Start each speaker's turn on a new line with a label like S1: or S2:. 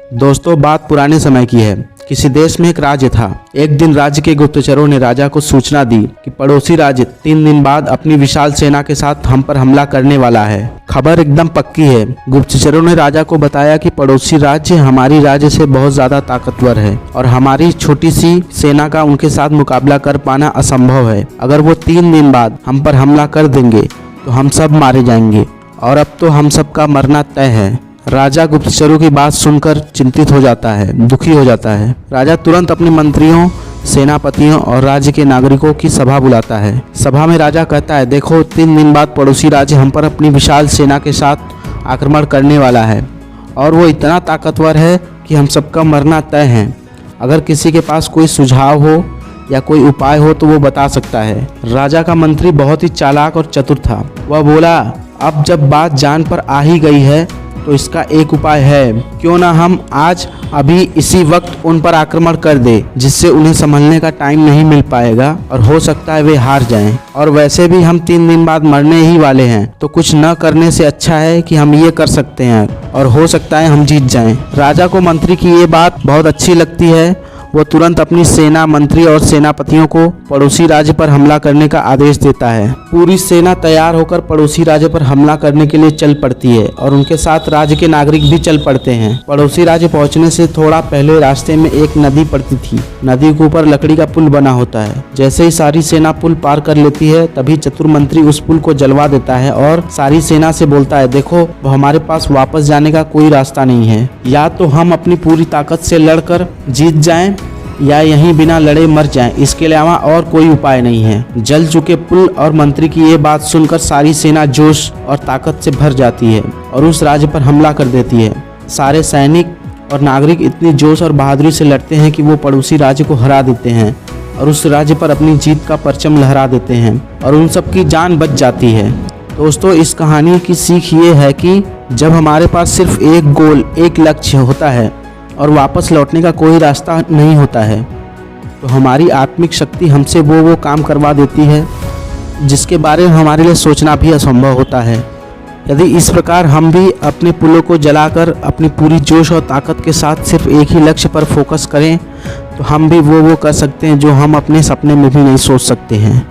S1: दोस्तों, बात पुराने समय की है। किसी देश में एक राज्य था। एक दिन राज्य के गुप्तचरों ने राजा को सूचना दी कि पड़ोसी राज्य 3 दिन बाद अपनी विशाल सेना के साथ हम पर हमला करने वाला है। खबर एकदम पक्की है। गुप्तचरों ने राजा को बताया कि पड़ोसी राज्य हमारी राज्य से बहुत ज्यादा ताकतवर है और हमारी छोटी सी सेना का उनके साथ मुकाबला कर पाना असंभव है। अगर वो 3 दिन बाद हम पर हमला कर देंगे तो हम सब मारे जाएंगे और अब तो हम सबका मरना तय है। राजा गुप्तचरों की बात सुनकर चिंतित हो जाता है, दुखी हो जाता है। राजा तुरंत अपने मंत्रियों, सेनापतियों और राज्य के नागरिकों की सभा बुलाता है। सभा में राजा कहता है, देखो 3 दिन बाद पड़ोसी राज्य हम पर अपनी विशाल सेना के साथ आक्रमण करने वाला है और वो इतना ताकतवर है कि हम सबका मरना तय है। अगर किसी के पास कोई सुझाव हो या कोई उपाय हो तो वो बता सकता है। राजा का मंत्री बहुत ही चालाक और चतुर था। वह बोला, अब जब बात जान पर आ ही गई है तो इसका एक उपाय है। क्यों ना हम आज अभी इसी वक्त उन पर आक्रमण कर दे, जिससे उन्हें संभलने का टाइम नहीं मिल पाएगा और हो सकता है वे हार जाएं। और वैसे भी हम 3 दिन बाद मरने ही वाले हैं, तो कुछ न करने से अच्छा है कि हम ये कर सकते हैं और हो सकता है हम जीत जाएं। राजा को मंत्री की ये बात बहुत अच्छी लगती है। वो तुरंत अपनी सेना, मंत्री और सेनापतियों को पड़ोसी राज्य पर हमला करने का आदेश देता है। पूरी सेना तैयार होकर पड़ोसी राज्य पर हमला करने के लिए चल पड़ती है और उनके साथ राज्य के नागरिक भी चल पड़ते हैं। पड़ोसी राज्य पहुंचने से थोड़ा पहले रास्ते में एक नदी पड़ती थी। नदी के ऊपर लकड़ी का पुल बना होता है। जैसे ही सारी सेना पुल पार कर लेती है, तभी चतुर मंत्री उस पुल को जलवा देता है और सारी सेना से बोलता है, देखो हमारे पास वापस जाने का कोई रास्ता नहीं है। या तो हम अपनी पूरी ताकत से लड़कर जीत जाएं या यहीं बिना लड़े मर जाएं, इसके अलावा और कोई उपाय नहीं है। जल चुके पुल और मंत्री की ये बात सुनकर सारी सेना जोश और ताकत से भर जाती है और उस राज्य पर हमला कर देती है। सारे सैनिक और नागरिक इतनी जोश और बहादुरी से लड़ते हैं कि वो पड़ोसी राज्य को हरा देते हैं और उस राज्य पर अपनी जीत का परचम लहरा देते हैं और उन सब की जान बच जाती है। दोस्तों, इस कहानी की सीख ये है कि जब हमारे पास सिर्फ एक गोल, एक लक्ष्य होता है और वापस लौटने का कोई रास्ता नहीं होता है, तो हमारी आत्मिक शक्ति हमसे वो काम करवा देती है जिसके बारे में हमारे लिए सोचना भी असंभव होता है। यदि इस प्रकार हम भी अपने पुलों को जलाकर अपनी पूरी जोश और ताकत के साथ सिर्फ एक ही लक्ष्य पर फोकस करें, तो हम भी वो कर सकते हैं जो हम अपने सपने में भी नहीं सोच सकते हैं।